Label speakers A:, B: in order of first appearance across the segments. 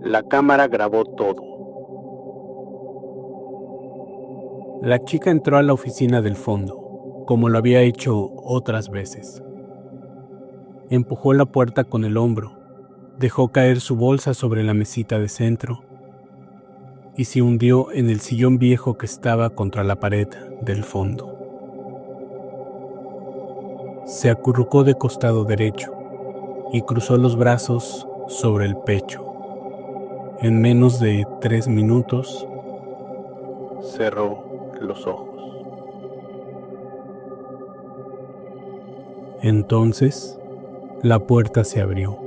A: La cámara grabó todo. La chica entró a la oficina del fondo, como lo había hecho otras veces. Empujó la puerta con el hombro, dejó caer su bolsa sobre la mesita de centro y se hundió en el sillón viejo que estaba contra la pared del fondo. Se acurrucó de costado derecho y cruzó los brazos sobre el pecho. En menos de 3 minutos, cerró los ojos. Entonces, la puerta se abrió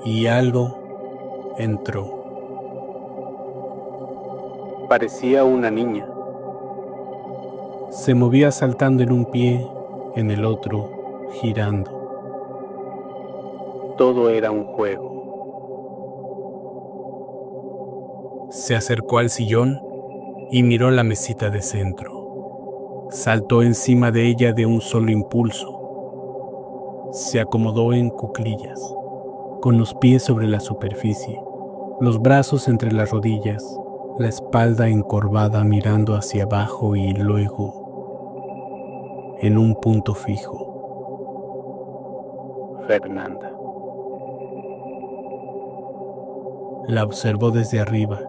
A: y algo entró. Parecía una niña. Se movía saltando en un pie, en el otro, girando. Todo era un juego. Se acercó al sillón y miró la mesita de centro. Saltó encima de ella de un solo impulso. Se acomodó en cuclillas, con los pies sobre la superficie, los brazos entre las rodillas, la espalda encorvada mirando hacia abajo y luego en un punto fijo. Fernanda. La observó desde arriba,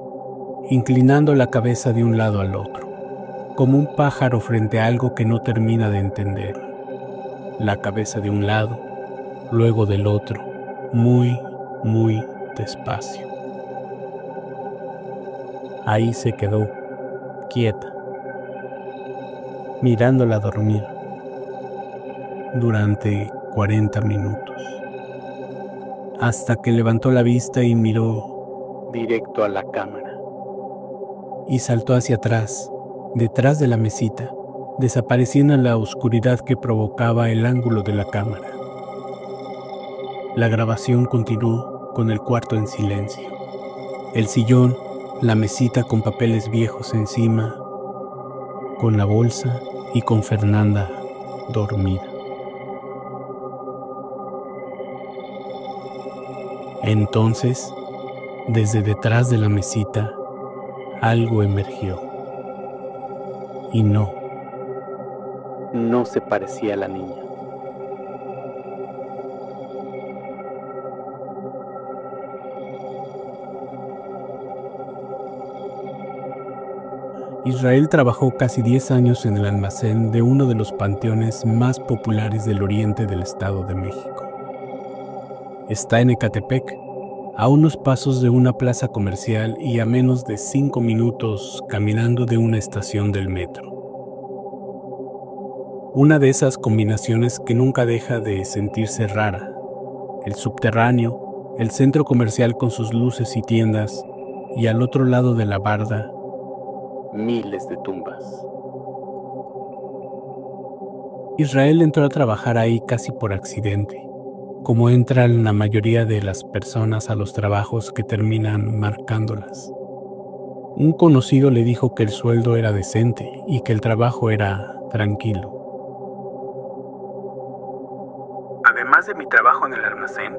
A: inclinando la cabeza de un lado al otro, como un pájaro frente a algo que no termina de entender. La cabeza de un lado, luego del otro, muy, muy despacio. Ahí se quedó, quieta, mirándola dormir durante 40 minutos, hasta que levantó la vista y miró directo a la cámara y saltó hacia atrás, detrás de la mesita, desapareciendo en la oscuridad que provocaba el ángulo de la cámara. La grabación continuó con el cuarto en silencio. El sillón, la mesita con papeles viejos encima, con la bolsa y con Fernanda dormida. Entonces, desde detrás de la mesita, algo emergió. Y no se parecía a la niña. Israel trabajó casi 10 años en el almacén de uno de los panteones más populares del oriente del Estado de México. Está en Ecatepec, a unos pasos de una plaza comercial y a menos de 5 minutos caminando de una estación del metro. Una de esas combinaciones que nunca deja de sentirse rara. El subterráneo, el centro comercial con sus luces y tiendas, y al otro lado de la barda, miles de tumbas. Israel entró a trabajar ahí casi por accidente, como entran la mayoría de las personas a los trabajos que terminan marcándolas. Un conocido le dijo que el sueldo era decente y que el trabajo era tranquilo. Además de mi trabajo en el almacén,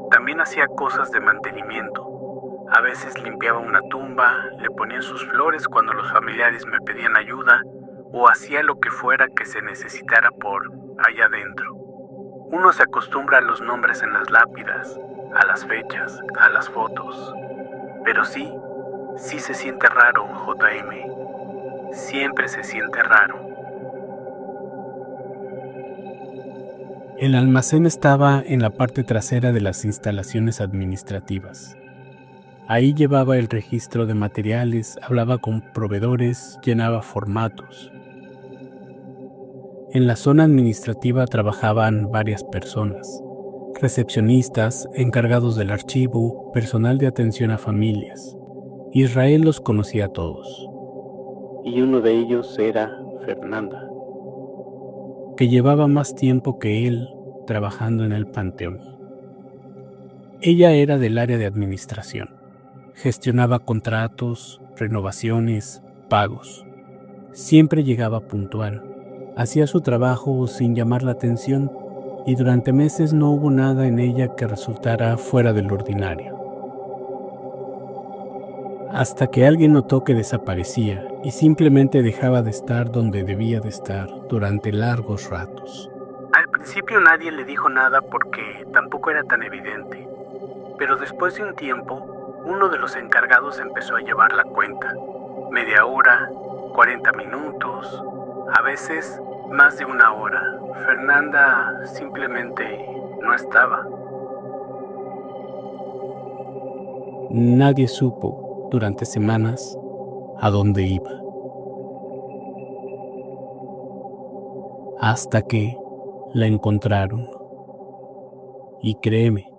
A: también hacía cosas de mantenimiento. A veces limpiaba una tumba, le ponía sus flores cuando los familiares me pedían ayuda o hacía lo que fuera que se necesitara por allá adentro. Uno se acostumbra a los nombres en las lápidas, a las fechas, a las fotos. Pero sí se siente raro, JM. Siempre se siente raro. El almacén estaba en la parte trasera de las instalaciones administrativas. Ahí llevaba el registro de materiales, hablaba con proveedores, llenaba formatos. En la zona administrativa trabajaban varias personas, recepcionistas, encargados del archivo, personal de atención a familias. Israel los conocía a todos. Y uno de ellos era Fernanda, que llevaba más tiempo que él trabajando en el panteón. Ella era del área de administración. Gestionaba contratos, renovaciones, pagos. Siempre llegaba puntual. Hacía su trabajo sin llamar la atención y durante meses no hubo nada en ella que resultara fuera del ordinario. hasta que alguien notó que desaparecía y simplemente dejaba de estar donde debía de estar durante largos ratos. Al principio nadie le dijo nada porque tampoco era tan evidente, pero después de un tiempo, uno de los encargados empezó a llevar la cuenta. Media hora, 40 minutos, a veces más de una hora. Fernanda simplemente no estaba. Nadie supo durante semanas a dónde iba. Hasta que la encontraron. Y créeme,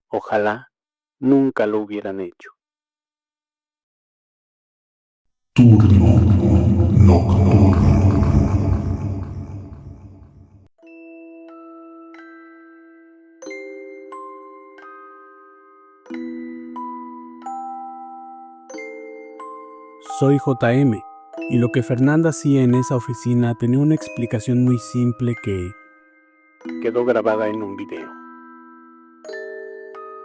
A: ojalá nunca lo hubieran hecho.
B: Turno nocturno.
A: Soy JM, y lo que Fernanda hacía en esa oficina tenía una explicación muy simple que quedó grabada en un video.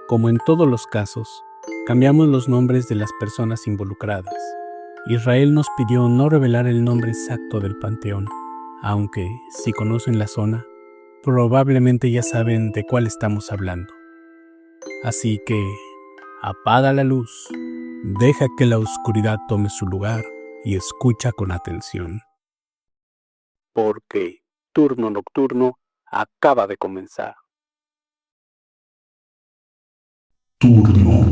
A: Como en todos los casos, cambiamos los nombres de las personas involucradas. Israel nos pidió no revelar el nombre exacto del panteón, aunque, si conocen la zona, probablemente ya saben de cuál estamos hablando. Así que, apaga la luz, deja que la oscuridad tome su lugar y escucha con atención. Porque Turno Nocturno acaba de comenzar.
B: Turno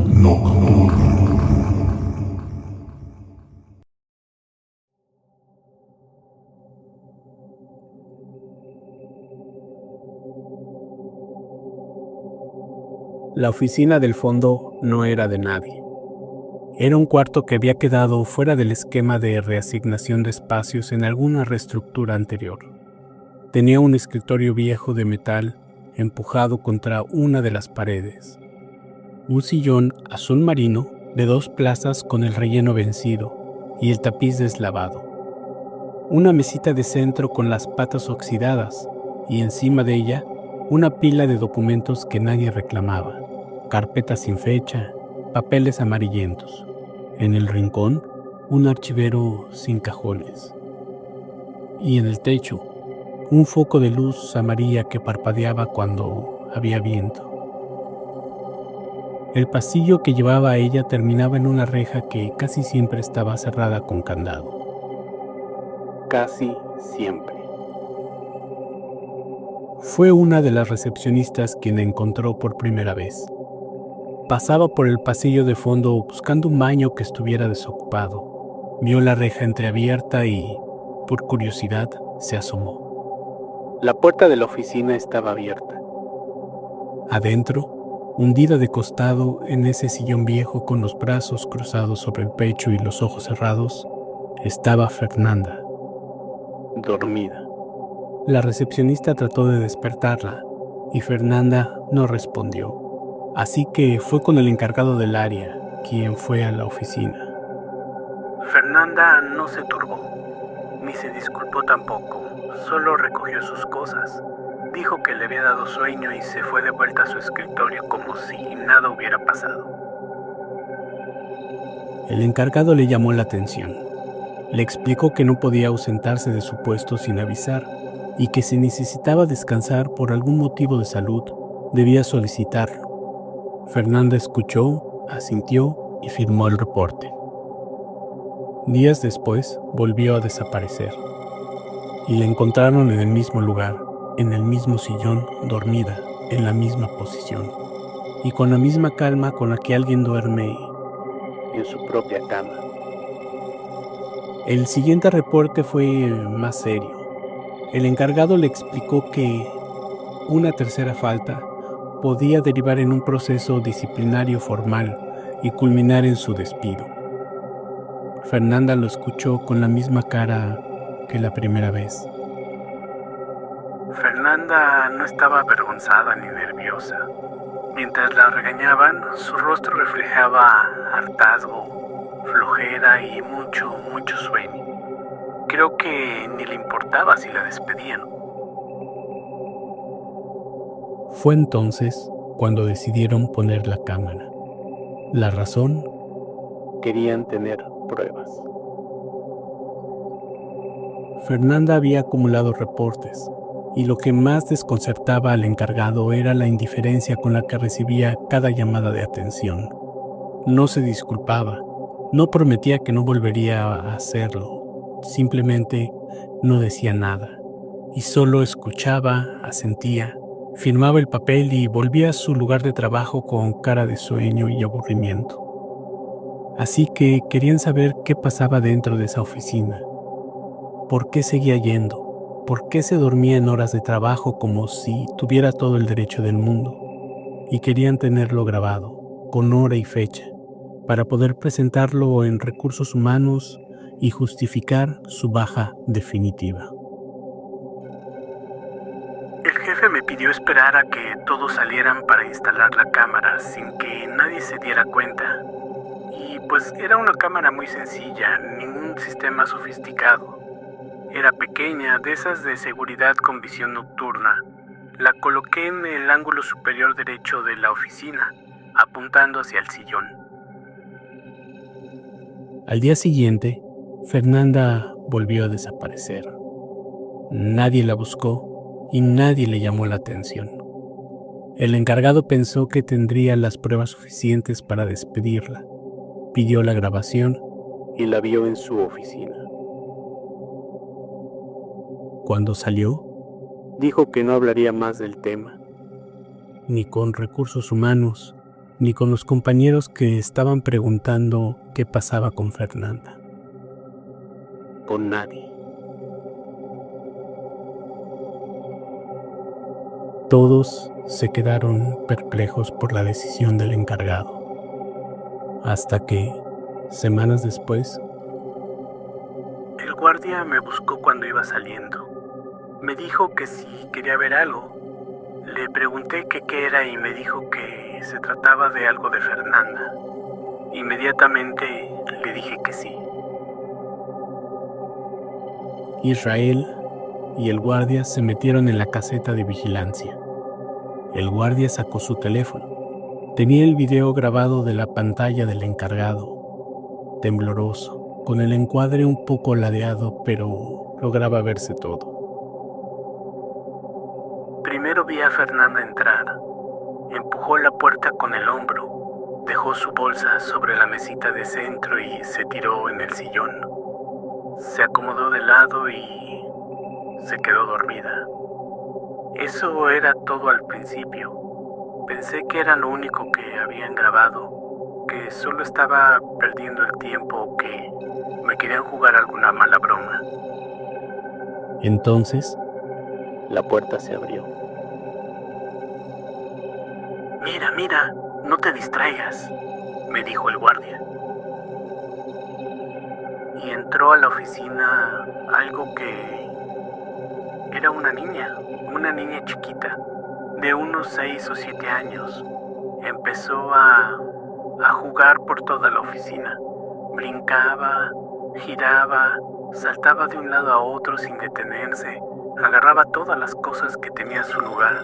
B: nocturno.
A: La oficina del fondo no era de nadie. Era un cuarto que había quedado fuera del esquema de reasignación de espacios en alguna reestructura anterior. Tenía un escritorio viejo de metal empujado contra una de las paredes. Un sillón azul marino de 2 plazas con el relleno vencido y el tapiz deslavado. Una mesita de centro con las patas oxidadas y encima de ella una pila de documentos que nadie reclamaba. Carpetas sin fecha, papeles amarillentos. En el rincón, un archivero sin cajones. Y en el techo, un foco de luz amarilla que parpadeaba cuando había viento. El pasillo que llevaba a ella terminaba en una reja que casi siempre estaba cerrada con candado. Casi siempre. Fue una de las recepcionistas quien la encontró por primera vez. Pasaba por el pasillo de fondo buscando un baño que estuviera desocupado. Vio la reja entreabierta y, por curiosidad, se asomó. La puerta de la oficina estaba abierta. Adentro, hundida de costado en ese sillón viejo con los brazos cruzados sobre el pecho y los ojos cerrados, estaba Fernanda, dormida. La recepcionista trató de despertarla y Fernanda no respondió. Así que fue con el encargado del área, quien fue a la oficina. Fernanda no se turbó, ni se disculpó tampoco, solo recogió sus cosas. Dijo que le había dado sueño y se fue de vuelta a su escritorio como si nada hubiera pasado. El encargado le llamó la atención. Le explicó que no podía ausentarse de su puesto sin avisar y que si necesitaba descansar por algún motivo de salud, debía solicitarlo. Fernanda escuchó, asintió y firmó el reporte. Días después volvió a desaparecer y la encontraron en el mismo lugar, en el mismo sillón, dormida, en la misma posición y con la misma calma con la que alguien duerme en su propia cama. El siguiente reporte fue más serio. El encargado le explicó que una tercera falta podía derivar en un proceso disciplinario formal y culminar en su despido. Fernanda lo escuchó con la misma cara que la primera vez. Fernanda no estaba avergonzada ni nerviosa. Mientras la regañaban, su rostro reflejaba hartazgo, flojera y mucho sueño. Creo que ni le importaba si la despedían. Fue entonces cuando decidieron poner la cámara. La razón: querían tener pruebas. Fernanda había acumulado reportes, y lo que más desconcertaba al encargado era la indiferencia con la que recibía cada llamada de atención. No se disculpaba, no prometía que no volvería a hacerlo, simplemente no decía nada, y solo escuchaba, asentía, firmaba el papel y volvía a su lugar de trabajo con cara de sueño y aburrimiento. Así que querían saber qué pasaba dentro de esa oficina. ¿Por qué seguía yendo? ¿Por qué se dormía en horas de trabajo como si tuviera todo el derecho del mundo? Y querían tenerlo grabado, con hora y fecha, para poder presentarlo en recursos humanos y justificar su baja definitiva. El jefe me pidió esperar a que todos salieran para instalar la cámara sin que nadie se diera cuenta. Y pues era una cámara muy sencilla, ningún sistema sofisticado. Era pequeña, de esas de seguridad con visión nocturna. La coloqué en el ángulo superior derecho de la oficina, apuntando hacia el sillón. Al día siguiente, Fernanda volvió a desaparecer. Nadie la buscó y nadie le llamó la atención. El encargado pensó que tendría las pruebas suficientes para despedirla. Pidió la grabación y la vio en su oficina. Cuando salió, dijo que no hablaría más del tema, ni con recursos humanos, ni con los compañeros que estaban preguntando qué pasaba con Fernanda. Con nadie. Todos se quedaron perplejos por la decisión del encargado, hasta que, semanas después, el guardia me buscó cuando iba saliendo. Me dijo que si quería ver algo. Le pregunté que qué era y me dijo que se trataba de algo de Fernanda. Inmediatamente le dije que sí. Israel y el guardia se metieron en la caseta de vigilancia. El guardia sacó su teléfono. Tenía el video grabado de la pantalla del encargado, tembloroso, con el encuadre un poco ladeado, pero lograba verse todo. Primero vi a Fernanda entrar. Empujó la puerta con el hombro, dejó su bolsa sobre la mesita de centro y se tiró en el sillón. Se acomodó de lado y se quedó dormida. Eso era todo al principio. Pensé que era lo único que habían grabado, que solo estaba perdiendo el tiempo o que me querían jugar alguna mala broma. Entonces, la puerta se abrió. Mira, no te distraigas, me dijo el guardia. Y entró a la oficina algo que era una niña chiquita, de unos 6 o 7 años. Empezó a jugar por toda la oficina. Brincaba, giraba, saltaba de un lado a otro sin detenerse, agarraba todas las cosas que tenía a su lugar.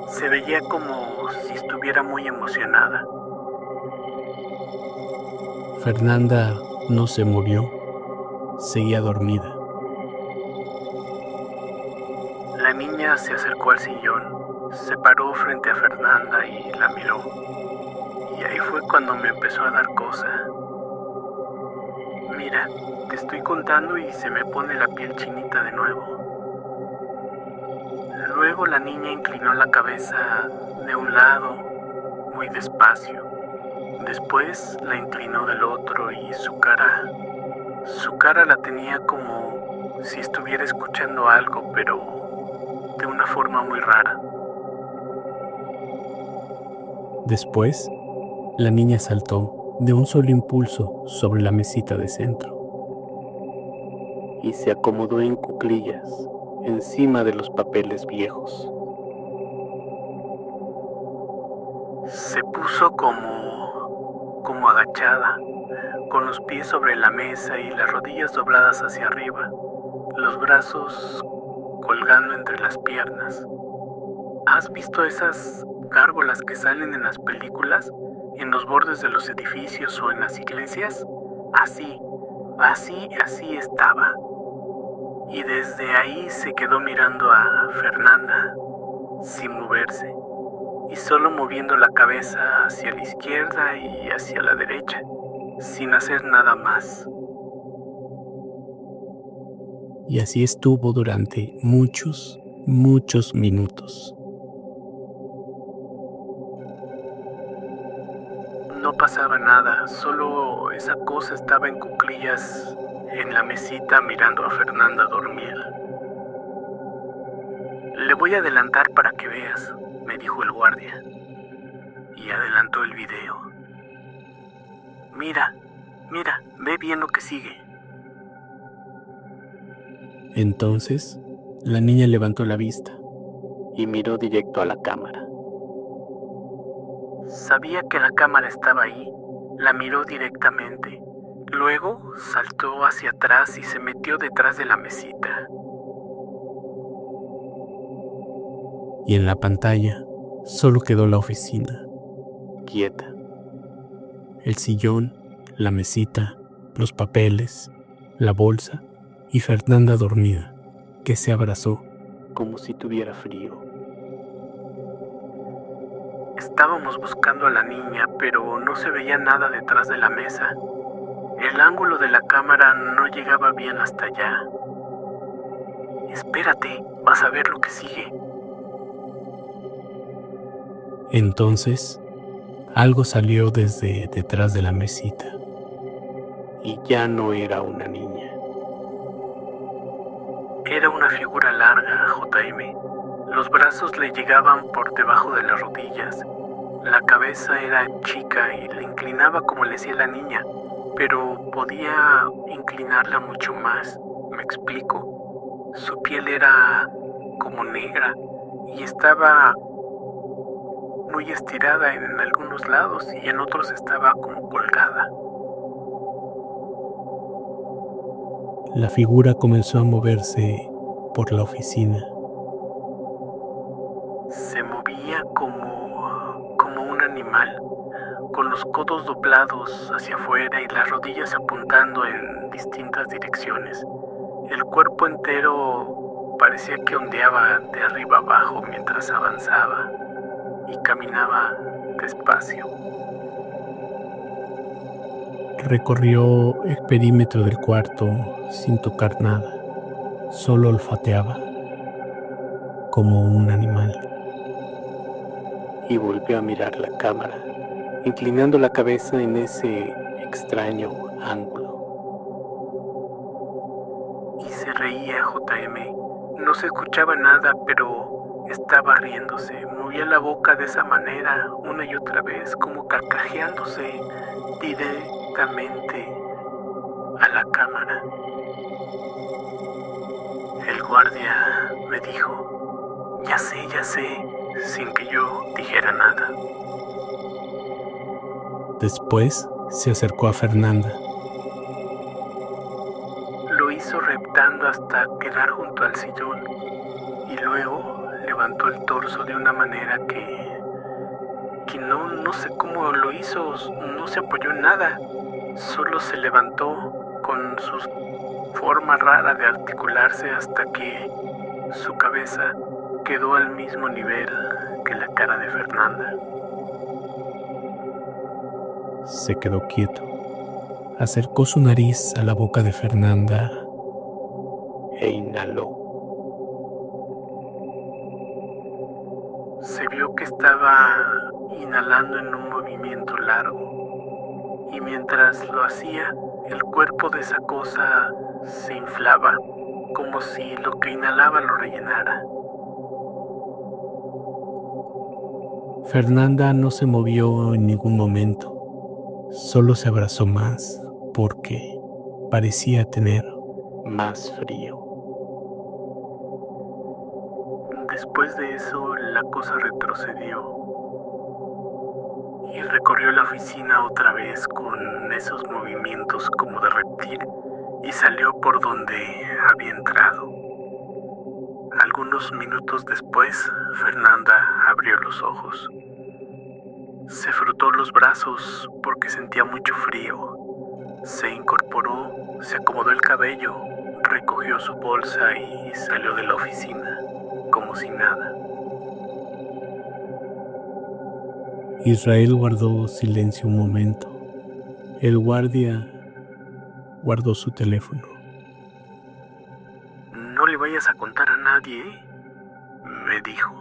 A: Se veía como si estuviera muy emocionada. Fernanda no se movió, seguía dormida. La niña se acercó al sillón, se paró frente a Fernanda y la miró. Y ahí fue cuando me empezó a dar cosa. Mira, te estoy contando y se me pone la piel chinita de nuevo. Luego la niña inclinó la cabeza de un lado, muy despacio. Después la inclinó del otro y su cara la tenía como si estuviera escuchando algo, pero de una forma muy rara. Después, la niña saltó de un solo impulso sobre la mesita de centro y se acomodó en cuclillas encima de los papeles viejos. Se puso como agachada, con los pies sobre la mesa y las rodillas dobladas hacia arriba, los brazos colgando entre las piernas. ¿Has visto esas gárgolas que salen en las películas? en los bordes de los edificios o en las iglesias, así estaba. Y desde ahí se quedó mirando a Fernanda, sin moverse, y solo moviendo la cabeza hacia la izquierda y hacia la derecha, sin hacer nada más. Y así estuvo durante muchos minutos. No pasaba nada, solo esa cosa estaba en cuclillas en la mesita mirando a Fernanda dormir. Le voy a adelantar para que veas, me dijo el guardia, y adelantó el video. Mira, ve bien lo que sigue. Entonces, la niña levantó la vista y miró directo a la cámara. Sabía que la cámara estaba ahí, la miró directamente. Luego saltó hacia atrás y se metió detrás de la mesita. Y en la pantalla solo quedó la oficina, quieta. El sillón, la mesita, los papeles, la bolsa y Fernanda dormida, que se abrazó como si tuviera frío. Estábamos buscando a la niña, pero no se veía nada detrás de la mesa. El ángulo de la cámara no llegaba bien hasta allá. Espérate, vas a ver lo que sigue. Entonces, algo salió desde detrás de la mesita. Y ya no era una niña. Era una figura larga, JM. Los brazos le llegaban por debajo de las rodillas. La cabeza era chica y le inclinaba como le hacía la niña, pero podía inclinarla mucho más. Me explico. Su piel era como negra y estaba muy estirada en algunos lados y en otros estaba como colgada. La figura comenzó a moverse por la oficina. Se movía como un animal, con los codos doblados hacia afuera y las rodillas apuntando en distintas direcciones. El cuerpo entero parecía que ondeaba de arriba abajo mientras avanzaba y caminaba despacio. Recorrió el perímetro del cuarto sin tocar nada, solo olfateaba como un animal. Y volvió a mirar la cámara, inclinando la cabeza en ese extraño ángulo. Y se reía, JM. No se escuchaba nada, pero estaba riéndose. Movía la boca de esa manera, una y otra vez, como carcajeándose directamente a la cámara. El guardia me dijo, ya sé, sin que yo dijera nada. Después se acercó a Fernanda. Lo hizo reptando hasta quedar junto al sillón y luego levantó el torso de una manera que no sé cómo lo hizo, no se apoyó en nada, solo se levantó con su forma rara de articularse hasta que su cabeza quedó al mismo nivel que la cara de Fernanda. Se quedó quieto. Acercó su nariz a la boca de Fernanda e inhaló. Se vio que estaba inhalando en un movimiento largo y mientras lo hacía, el cuerpo de esa cosa se inflaba, como si lo que inhalaba lo rellenara. Fernanda no se movió en ningún momento, solo se abrazó más porque parecía tener más frío. Después de eso, la cosa retrocedió y recorrió la oficina otra vez con esos movimientos como de reptil y salió por donde había entrado. Algunos minutos después, Fernanda abrió los ojos. Se frotó los brazos porque sentía mucho frío. Se incorporó, se acomodó el cabello, recogió su bolsa y salió de la oficina, como si nada. Israel guardó silencio un momento. El guardia guardó su teléfono. No le vayas a contar a nadie, me dijo.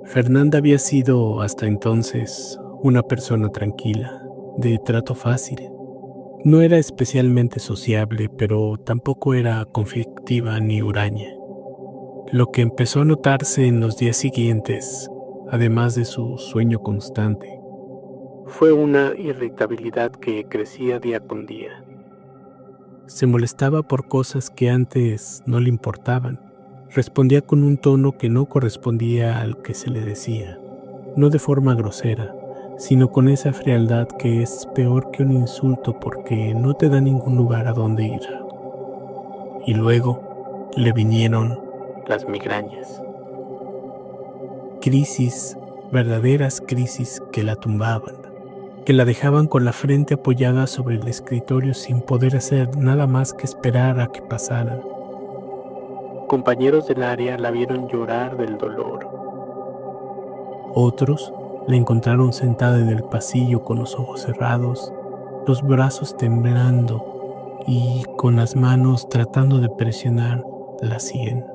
A: Fernanda había sido hasta entonces una persona tranquila, de trato fácil. No era especialmente sociable, pero tampoco era conflictiva ni huraña. Lo que empezó a notarse en los días siguientes, además de su sueño constante, fue una irritabilidad que crecía día con día. Se molestaba por cosas que antes no le importaban. Respondía con un tono que no correspondía al que se le decía, no de forma grosera, sino con esa frialdad que es peor que un insulto porque no te da ningún lugar a donde ir. Y luego le vinieron las migrañas. Crisis, verdaderas crisis que la tumbaban, que la dejaban con la frente apoyada sobre el escritorio sin poder hacer nada más que esperar a que pasaran. Compañeros del área la vieron llorar del dolor. Otros la encontraron sentada en el pasillo con los ojos cerrados, los brazos temblando y con las manos tratando de presionar la sien.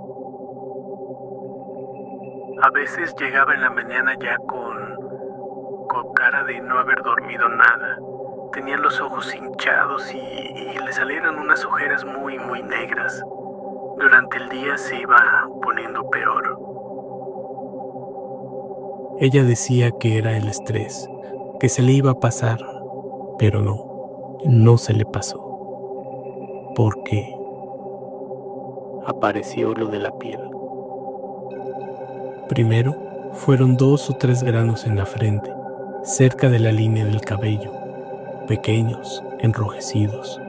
A: A veces llegaba en la mañana ya con cara de no haber dormido nada. Tenía los ojos hinchados y le salieron unas ojeras muy negras. Durante el día se iba poniendo peor. Ella decía que era el estrés, que se le iba a pasar, pero no se le pasó. Porque apareció lo de la piel. Primero fueron 2 o 3 granos en la frente, cerca de la línea del cabello, pequeños, enrojecidos.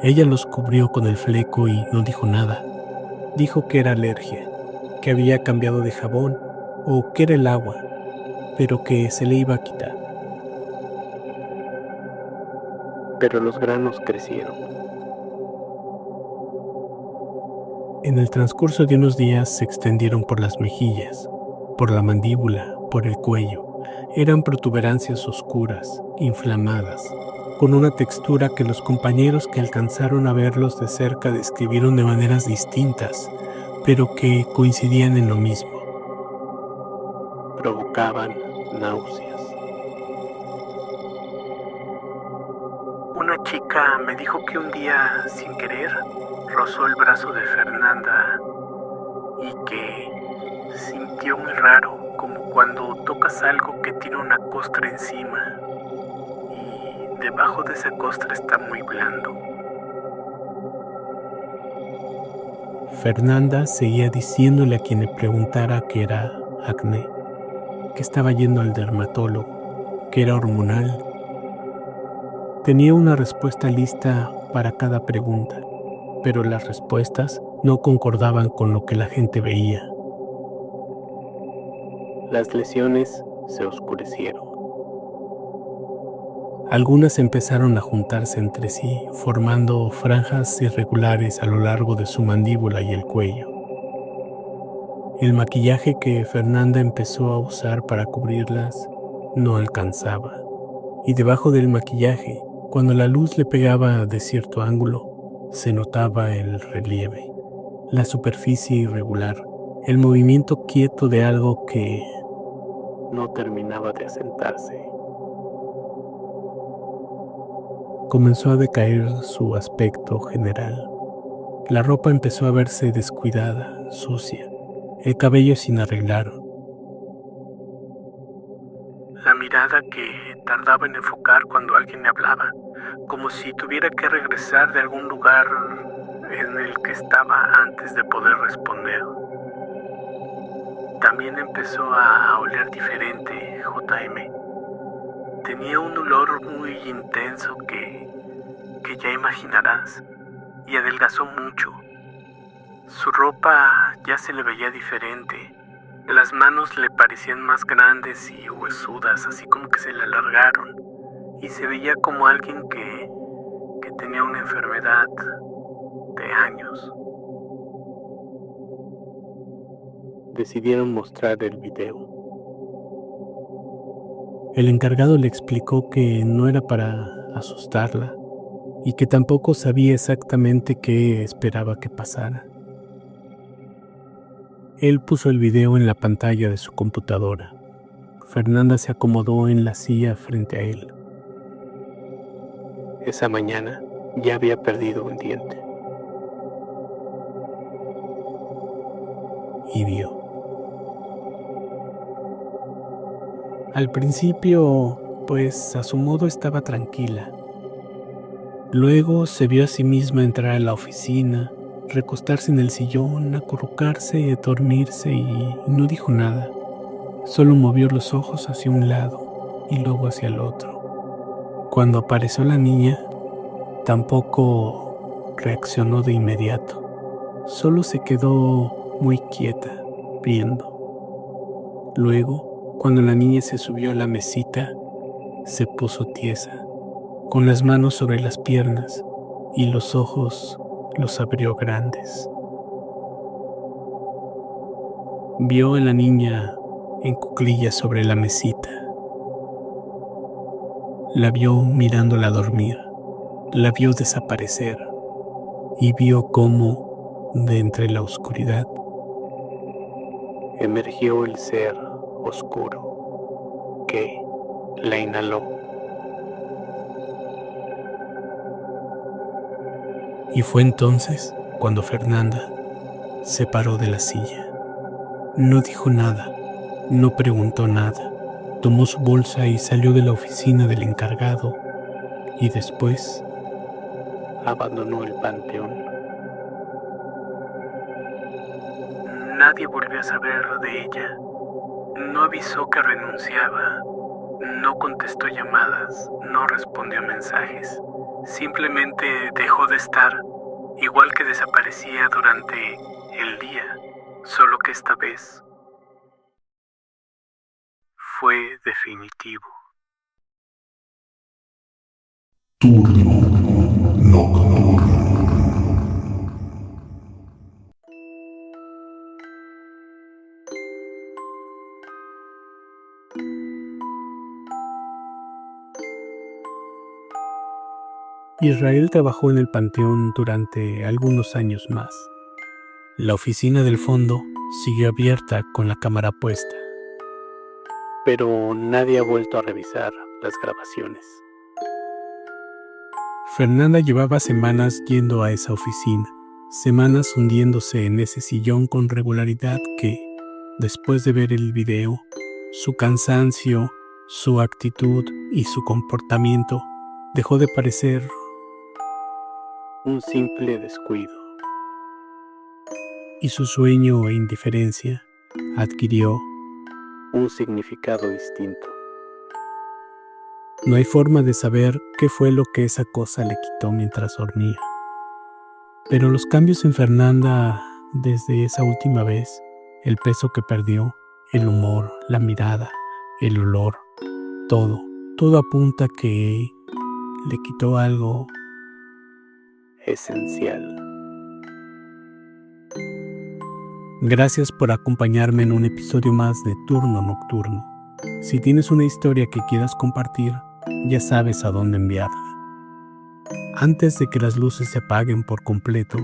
A: Ella los cubrió con el fleco y no dijo nada. Dijo que era alergia, que había cambiado de jabón o que era el agua, pero que se le iba a quitar. Pero los granos crecieron. En el transcurso de unos días se extendieron por las mejillas, por la mandíbula, por el cuello. Eran protuberancias oscuras, inflamadas, con una textura que los compañeros que alcanzaron a verlos de cerca describieron de maneras distintas, pero que coincidían en lo mismo. Provocaban náuseas. Una chica me dijo que un día, sin querer, rozó el brazo de Fernanda y que sintió muy raro, como cuando tocas algo que tiene una costra encima y debajo de esa costra está muy blando. Fernanda seguía diciéndole a quien le preguntara que era acné, que estaba yendo al dermatólogo, que era hormonal. Tenía una respuesta lista para cada pregunta, pero las respuestas no concordaban con lo que la gente veía. Las lesiones se oscurecieron. Algunas empezaron a juntarse entre sí, formando franjas irregulares a lo largo de su mandíbula y el cuello. El maquillaje que Fernanda empezó a usar para cubrirlas no alcanzaba, y debajo del maquillaje, cuando la luz le pegaba de cierto ángulo, se notaba el relieve, la superficie irregular, el movimiento quieto de algo que no terminaba de asentarse. Comenzó a decaer su aspecto general. La ropa empezó a verse descuidada, sucia, el cabello sin arreglar. La mirada que tardaba en enfocar cuando alguien le hablaba, como si tuviera que regresar de algún lugar en el que estaba antes de poder responder. También empezó a oler diferente, JM. Tenía un olor muy intenso que ya imaginarás, y adelgazó mucho. Su ropa ya se le veía diferente, Las manos le parecían más grandes y huesudas, así como que se le alargaron, y se veía como alguien que tenía una enfermedad de años. Decidieron mostrar el video. El encargado le explicó que no era para asustarla y que tampoco sabía exactamente qué esperaba que pasara. Él puso el video en la pantalla de su computadora. Fernanda se acomodó en la silla frente a él. Esa mañana ya había perdido un diente. Y vio. Al principio, pues a su modo estaba tranquila. Luego se vio a sí misma entrar a la oficina, recostarse en el sillón, acurrucarse, dormirse y no dijo nada. Solo movió los ojos hacia un lado y luego hacia el otro. Cuando apareció la niña, tampoco reaccionó de inmediato. Solo se quedó muy quieta, viendo. Luego, cuando la niña se subió a la mesita, se puso tiesa, con las manos sobre las piernas y los ojos los abrió grandes. Vio a la niña en cuclillas sobre la mesita. La vio mirándola dormir, la vio desaparecer y vio cómo, de entre la oscuridad, emergió el ser oscuro que la inhaló. Y fue entonces cuando Fernanda se paró de la silla. No dijo nada, no preguntó nada. Tomó su bolsa y salió de la oficina del encargado y después abandonó el panteón. Nadie volvió a saber de ella. No avisó que renunciaba, no contestó llamadas, no respondió mensajes. Simplemente dejó de estar, igual que desaparecía durante el día, solo que esta vez fue definitivo.
B: Turno nocturno.
A: Israel trabajó en el panteón durante algunos años más. La oficina del fondo siguió abierta con la cámara puesta, pero nadie ha vuelto a revisar las grabaciones. Fernanda llevaba semanas yendo a esa oficina, semanas hundiéndose en ese sillón con regularidad que, después de ver el video, su cansancio, su actitud y su comportamiento dejó de parecer un simple descuido. Y su sueño e indiferencia adquirió un significado distinto. No hay forma de saber qué fue lo que esa cosa le quitó mientras dormía. Pero los cambios en Fernanda desde esa última vez, el peso que perdió, el humor, la mirada, el olor, todo apunta que le quitó algo esencial. Gracias por acompañarme en un episodio más de Turno Nocturno. Si tienes una historia que quieras compartir, ya sabes a dónde enviarla. Antes de que las luces se apaguen por completo,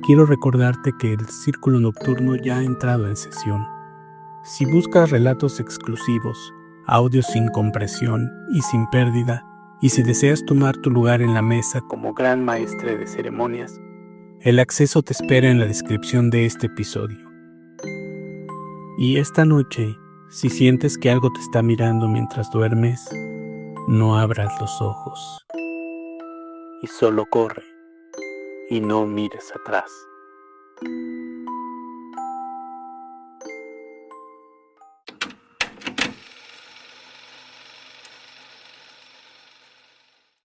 A: quiero recordarte que el Círculo Nocturno ya ha entrado en sesión. Si buscas relatos exclusivos, audios sin compresión y sin pérdida, y si deseas tomar tu lugar en la mesa como gran maestre de ceremonias, el acceso te espera en la descripción de este episodio. Y esta noche, si sientes que algo te está mirando mientras duermes, no abras los ojos. Y solo corre y no mires atrás.